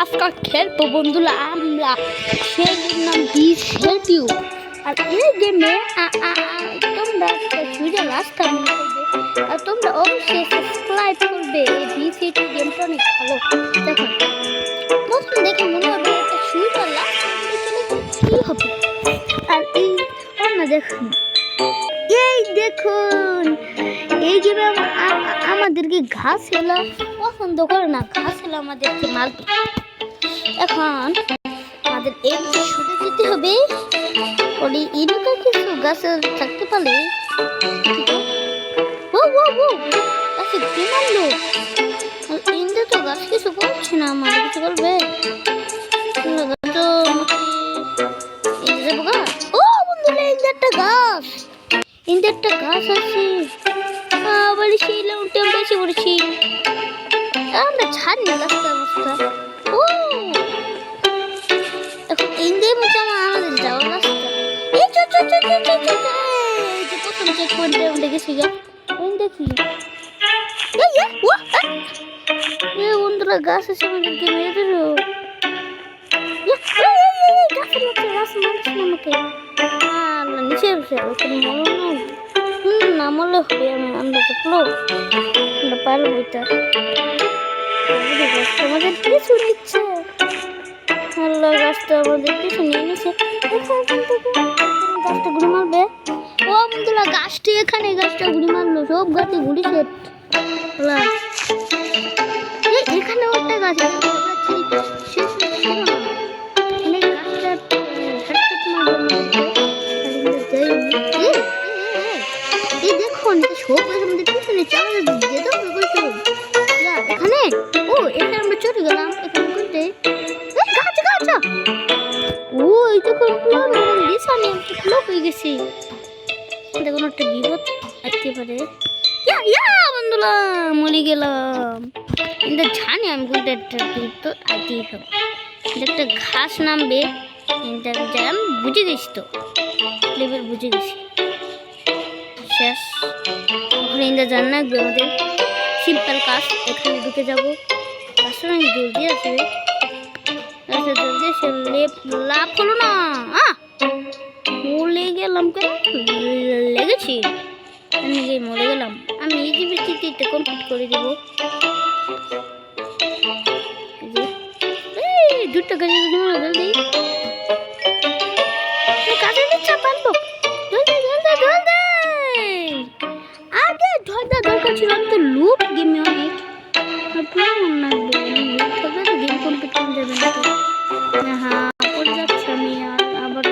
আজকে খেলবো বন্ধুরা আমরা সেই নাম বিশেটিউ। আর এই গেমে তোমরা সুযোগ রাস্তা মনে করবে আর তোমরা অবশ্যই সাবস্ক্রাইব করবে। এই বিশেটিউ গেমটা অনেক ভালো। দেখো প্রথম দেখে মনে হবে একটা সুযোগ রাস্তা কি হবে। আর এই তোমরা দেখুন এই গেমে আমাদেরকে ঘাস এলা পছন্দ করে না, ঘাস এলা আমাদেরকে মারবে। এখন আমাদের এদিকে শুরু দিতে হবে। ওই এদিকে কিছু গাছ থাকতে পারে। ও ও ও গাছে কি মারলো? ইন্দে তো গাছ কিছু করছে না, আমাদের কিছু করবে তো ও বন্ধুরা ইন্দে গাছ আছে। বলি সেই উঠে আমরা এসে পড়েছি। আমরা ছাড়ি না রাস্তা অবস্থা। ও এখন ইন্দে মধ্যে আমাদের যাওয়ার রাস্তা। এই যে প্রথম চেক পয়েন্টে আমরা গেছি গা দেখি বন্ধুরা গাছ আছে আমাদেরকে মেরে দিল। আমাকে নিচে নামলে হবে আমরা থাকলো আমরা পারবো এটা। আমাদের পিছু নিচ্ছে আল্লাহ, গাছটা আমাদের পিছু নিয়ে নিচ্ছে। গাছটা ঘুরে মারবে। ও বন্ধুরা গাছটি এখানে গাছটা ঘুরে মারলো। সব গাছে ঘুরি সেট এখানে একটা গাছ দেখুন সব আমাদের পিছনে যেতে হবে। এখানে ও এখানে আমরা চলে গেলাম। এখানে করতে গাছ গাছ ও এই তো লোক হয়ে গেছি। দেখুন একটা বিপদ আসতে পারে। বন্ধুরা মরে গেলাম। কিন্তু জানি আমি কোনটা একটা বিপদ আসতেই হবে। একটা ঘাস নামবে আমি বুঝে গেছি, তো লেভেল বুঝে গেছি। শেষ ওখানে ইন্দা জান না আমাদের সিম্পল কাজ। এখানে ঢুকে যাবো। আসলে আমি জলদি আসবে জলদি এসে লাভ হলো না। মরে গেলাম কেন? লেগেছি মরে গেলাম। আমি এই জিবিটিতে কমপ্লিট করে দেবো। দুটো গাড়ি জলদি কাজে দিচ্ছা পারবো আগে ধরতে দরকার ছিল। আমি তো লুপ গেমে অনেক গেম কমপ্লিট করে যাবে না। হ্যাঁ পড়ে যাচ্ছে আমি আবার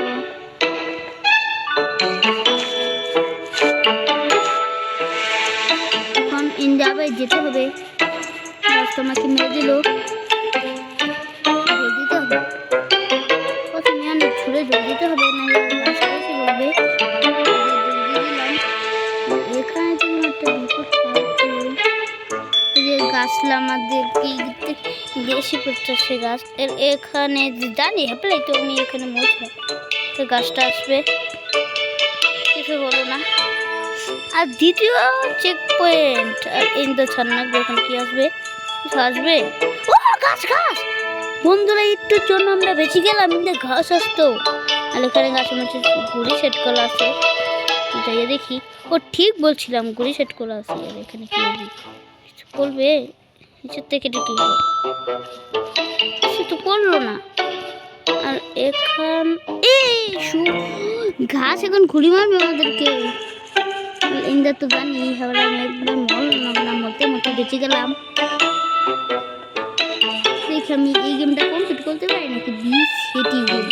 এখন ইন্ডিয়াবে যেতে হবে। তোমাকে মেরে দিল দিতে হবে। প্রথমে অনেক ছুড়ে জল দিতে হবে না বলবে। এখানে একটা বিপদ যে গাছলা আমাদেরকে বেশি করতেছে। গাছ এখানে জানি হাঁপলাই তো আমি এখানে মরছি। তো গাছটা আসবে কিছু বলো না। আর দ্বিতীয় চেক পয়েন্ট আর ইন্দো ছাড়না এখন কি আসবে? কিছু আসবে। ও গাছ গাছ বন্ধুরা একটু জন্য আমরা বেঁচে গেলাম। কিন্তু ঘাস আসতো আর এখানে গাছের মধ্যে ঘুড়ি সেট করা আছে। যাইয়ে দেখি। ও ঠিক বলছিলাম ঘুড়ি সেট করা আছে। আর এখানে কি কিছু করবে? নিচের থেকে কি কিছু তো করলো না। আর এখান এই ঘাস এখন ঘুড়ি মারবে আমাদেরকে। ইন্দা তো জানি এবার আমি একবার মরতে বেঁচে গেলাম। দেখি আমি এই গেমটা কমপ্লিট করতে পারি নাকি। বিশেটি গেম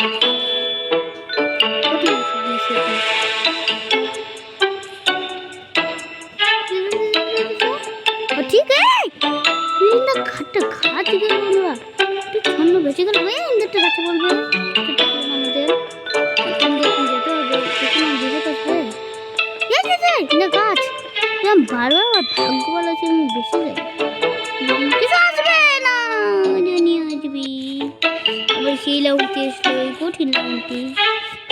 ঠিক আছে ঘাট গেল বন্ধুরা। ছন্দ বেঁচে গেল। ইন্দারটা গাছে বলবে আমাদের যেতে হবে। গাছ বারবার ভাগ্য বলা আছে আমি বেশি যাই। কিছু আসবে না নিয়ে আসবি। আবার সেই লাউটি আসলো ওই কঠিন লাউটি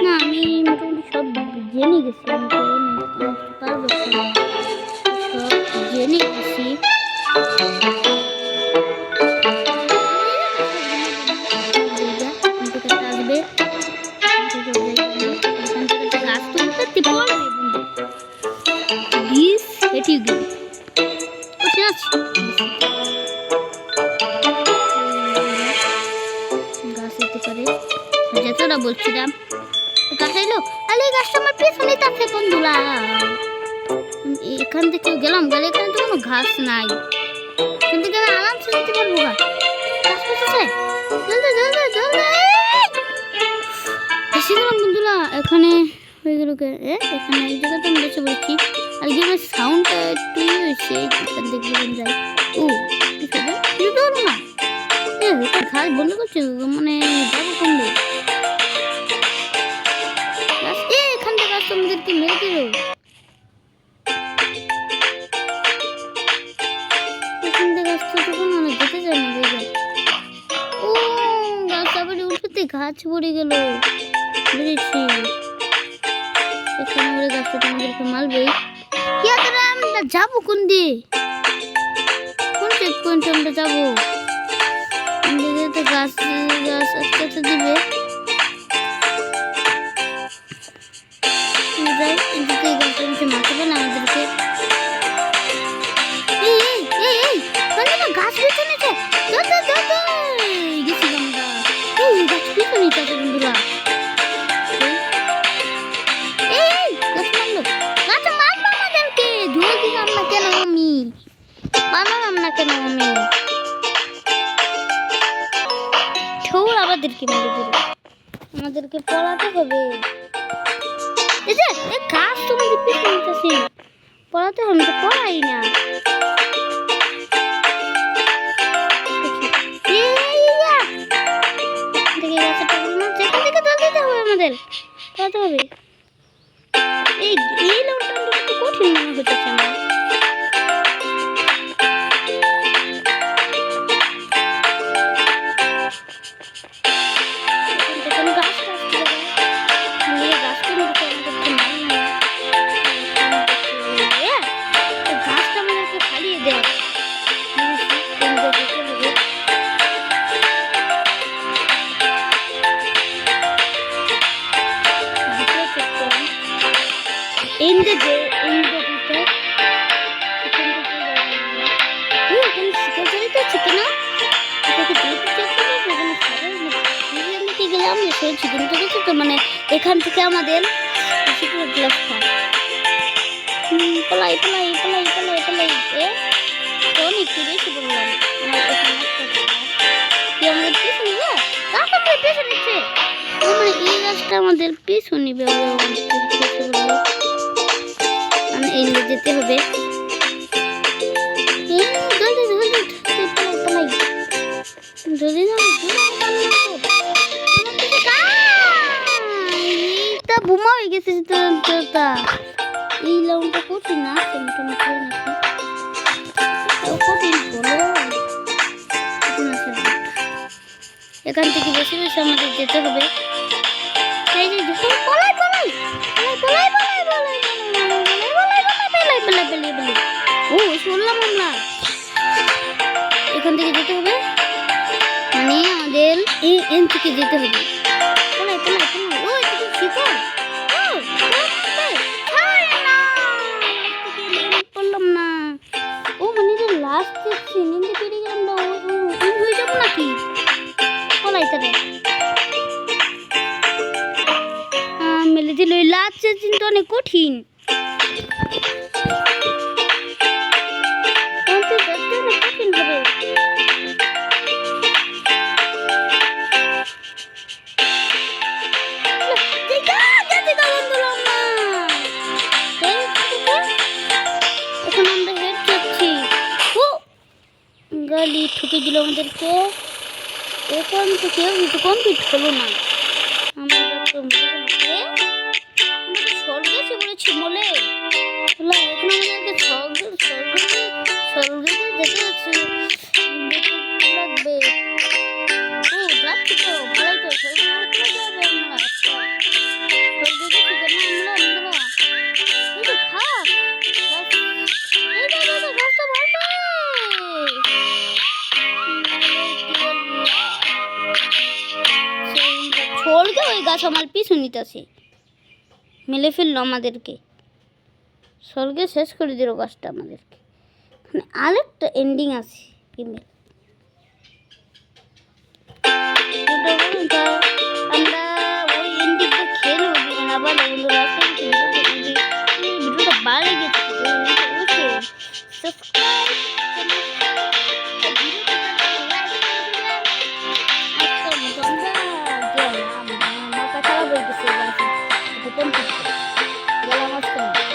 না। আমি মোটামুটি সব জেনে গেছি। আমি পারবো সব জেনে গেছি। কথাটা বলছিলাম। গাছ এলো, আরে এই গাছটা আমার পেছনে আছে বন্ধুরা। এখান থেকে গেলাম, গেলে এখানে তো কোনো ঘাস নাই, এখান থেকে আমি আরামসে যেতে পারবো। গাছ পেছাছে, জলদি জলদি জলদি এসে গেলাম বন্ধুরা। এখানে হয়ে গেল, এখানে এই জায়গাতে আমি বসে বলছি। আর গেমের সাউন্ডটা একটু হয়েছে, এখান থেকে যাই। ও ঠিক আছে, কিছু তো হলো না। ঘাস বন্ধ করছে, মানে যাবো কোন দিকে? এখান থেকে গাছ তোমাদেরকে মেরে দিল। এখান থেকে গাছ তো তখন অনেক যেতে যায় না, দেখবে। ও গাছ আবার উল্টোতে গাছ পড়ে গেল, বুঝেছি। এখানে বলে গাছটা তোমাদেরকে মারবে। আমরা যাবো কোন দিয়ে? কোন চেক পয়েন্টে আমরা যাবো? গাছ গাছ আস্তে আস্তে দিবে। মারতে পারে আমাদেরকে। গাছ পিছু নিচ্ছে, গেছি আমরা। গাছ পিছু নিচ্ছে বন্ধুরা। গাছ মারলো, গাছ মারলো আমাদেরকে। ধুয়ে দিলাম না কেন আমি? বানালাম না কেন আমি? ঠোর আমাদেরকে মেরে দিল। আমাদেরকে পড়াতে হবে। এই যে গাছ তোমাদের পিছনে নিতেছি, পড়াতে হবে, তো পড়াই না। আমাদের পড়াতে হবে। এই লোকটা একটু কঠিন মনে হচ্ছে আমার। মানে এখান থেকে আমাদের পলাই পলাই পলাই পলাই পলাই একটু বেশি বললাম। আমাদের পিছু নিবে, গাছ আমাদের পিছু নিচ্ছে। মানে এই গাছটা আমাদের পিছু নিবে, মানে এই যেতে হবে। যদি না বোমা হয়ে গেছে। এই লাউনটা কঠিন না, এখান থেকে বেশি বেশি আমাদের যেতে হবে। ও শুনলাম আমরা এখান থেকে যেতে হবে, মানে আমাদের এন থেকে যেতে হবে। পড়লাম না। ও মানে লাস্ট নিন্দে পেরে গেলাম না, হয়ে যাবো নাকি? মেলে দিল। লাস্ট চিন্তা অনেক কঠিন। কঠিন হবে। গালি ঠুকে দিল আমাদেরকে। এখন তো কেউ কিছু কমপ্লিট হলো না। আমরা তো স্বর্গে এসে বলেছি বলে এখন আমাদেরকে স্বর্গে যেতে হচ্ছে, লাগবে। ও যাচ্ছি তো, ভালোই তো। স্বর্গে যাবে আমরা, স্বর্গে গেছি কেন আমরা? ওই গাছ আমার পিছু নিতেছে, মেলে ফেললো আমাদেরকে। স্বর্গে শেষ করে দিল গাছটা আমাদেরকে। আরেকটা এন্ডিং আছে।